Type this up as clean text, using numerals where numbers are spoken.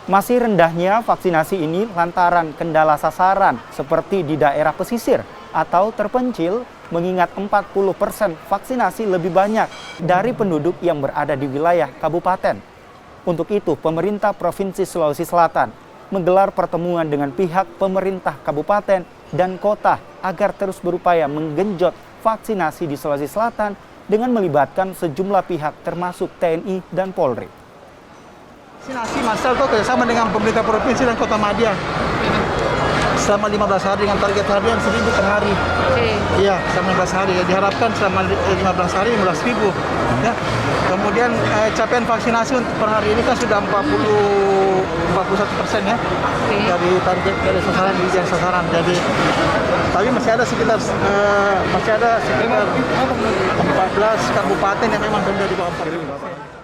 Masih rendahnya vaksinasi ini lantaran kendala sasaran seperti di daerah pesisir atau terpencil, mengingat 40% vaksinasi lebih banyak dari penduduk yang berada di wilayah kabupaten. Untuk itu, pemerintah Provinsi Sulawesi Selatan menggelar pertemuan dengan pihak pemerintah kabupaten dan kota agar terus berupaya menggenjot vaksinasi di Sulawesi Selatan dengan melibatkan sejumlah pihak termasuk TNI dan Polri. Vaksinasi massal itu kerjasama dengan pemerintah provinsi dan kota Madia selama 15 hari dengan target harian 1.000 per hari. Iya, selama 15 hari. Diharapkan selama 15 hari 15.000. Ya. Kemudian capaian vaksinasi untuk per hari ini kan sudah 41% ya dari target dari sasaran di sasaran. Jadi tapi masih ada sekitar 14 kabupaten yang memang sudah di bawah 40.